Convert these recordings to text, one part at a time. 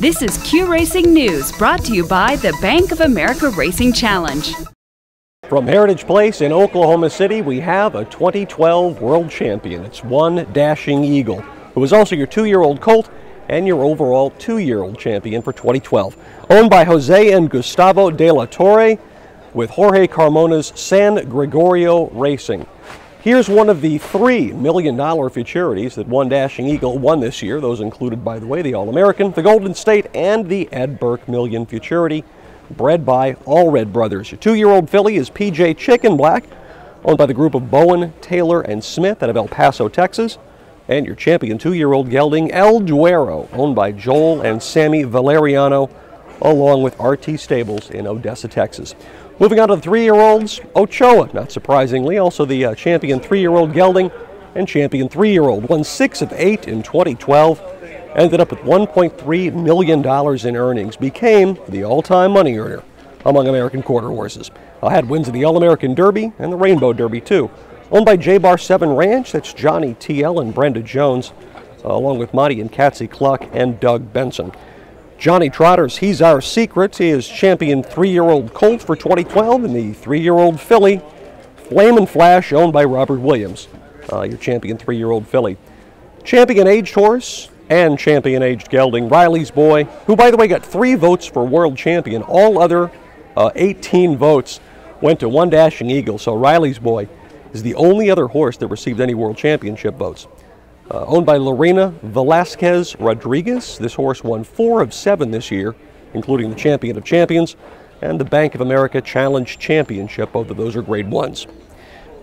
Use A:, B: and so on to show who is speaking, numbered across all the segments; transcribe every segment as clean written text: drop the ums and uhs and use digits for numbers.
A: This is Q Racing News, brought to you by the Bank of America Racing Challenge.
B: From Heritage Place in Oklahoma City, we have a 2012 world champion. It's One Dashing Eagle, who is also your 2-year-old colt and your overall 2-year-old champion for 2012. Owned by Jose and Gustavo de la Torre with Jorge Carmona's San Gregorio Racing. Here's one of the $3 million futurities that One Dashing Eagle won this year. Those included, by the way, the All-American, the Golden State, and the Ed Burke Million Futurity, bred by Allred Brothers. Your 2-year-old filly is PJ Chicken Black, owned by the group of Bowen, Taylor, and Smith out of El Paso, Texas. And your champion 2-year-old gelding, El Duero, owned by Joel and Sammy Valeriano, along with RT Stables in Odessa, Texas. Moving on to the 3-year-olds, Ochoa, not surprisingly, also the champion 3-year-old gelding and champion 3-year-old. Won 6 of 8 in 2012, ended up with $1.3 million in earnings, became the all-time money earner among American quarter horses. Had wins in the All-American Derby and the Rainbow Derby, too. Owned by J-Bar 7 Ranch, that's Johnny TL and Brenda Jones, along with Monty and Katsy Cluck and Doug Benson. Johnny Trotter's He's Our Secret, he is champion 3-year-old colt for 2012, and the 3-year-old filly, Flame and Flash, owned by Robert Williams, your champion 3-year-old filly. Champion aged horse and champion aged gelding, Riley's Boy, who, by the way, got 3 votes for world champion. All other 18 votes went to One Dashing Eagle, so Riley's Boy is the only other horse that received any world championship votes. Owned by Lorena Velasquez Rodriguez, this horse won 4 of 7 this year, including the Champion of Champions and the Bank of America Challenge Championship. Both of those are grade 1s.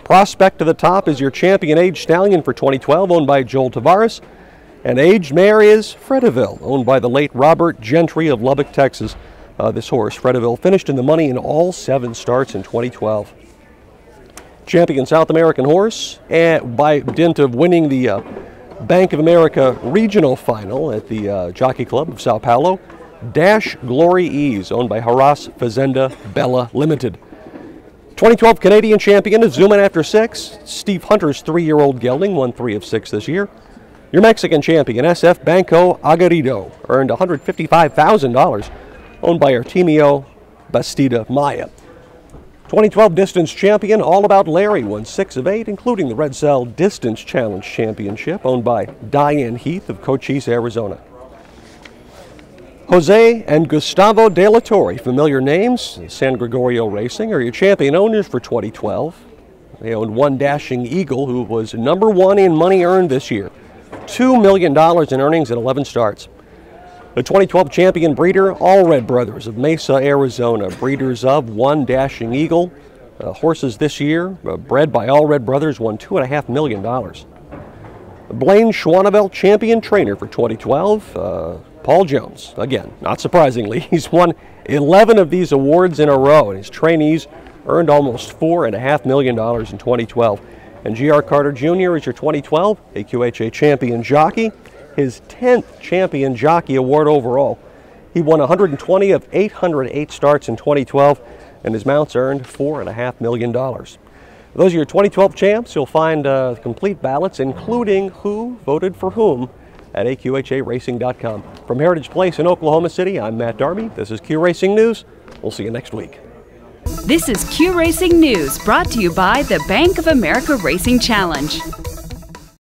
B: Prospect to the top is your champion aged stallion for 2012, owned by Joel Tavares. And aged mare is Fredeville, owned by the late Robert Gentry of Lubbock, Texas. This horse, Fredeville, finished in the money in all 7 starts in 2012. Champion South American horse, and by dint of winning the Bank of America Regional Final at the Jockey Club of Sao Paulo, Dash Glory Ease, owned by Haras Fazenda Bella Limited. 2012 Canadian champion is Zoom In After 6. Steve Hunter's 3-year-old gelding won 3 of 6 this year. Your Mexican champion, SF Banco Agarido, earned $155,000, owned by Artemio Bastida Maya. 2012 Distance Champion, All About Larry, won 6 of 8, including the Red Cell Distance Challenge Championship, owned by Diane Heath of Cochise, Arizona. Jose and Gustavo de la Torre, familiar names, San Gregorio Racing, are your champion owners for 2012. They owned One Dashing Eagle, who was #1 in money earned this year. $2 million in earnings at 11 starts. The 2012 champion breeder, Allred Brothers of Mesa, Arizona, breeders of One Dashing Eagle. Horses this year, bred by Allred Brothers, won $2.5 million. Blaine Schwanevelt champion trainer for 2012, Paul Jones. Again, not surprisingly, he's won 11 of these awards in a row, and his trainees earned almost $4.5 million in 2012. And G.R. Carter Jr. is your 2012 AQHA champion jockey. His 10th champion jockey award overall. He won 120 of 808 starts in 2012, and his mounts earned $4.5 million. Those are your 2012 champs. You'll find complete ballots, including who voted for whom, at AQHARacing.com. From Heritage Place in Oklahoma City, I'm Matt Darby. This is Q Racing News. We'll see you next week.
A: This is Q Racing News, brought to you by the Bank of America Racing Challenge.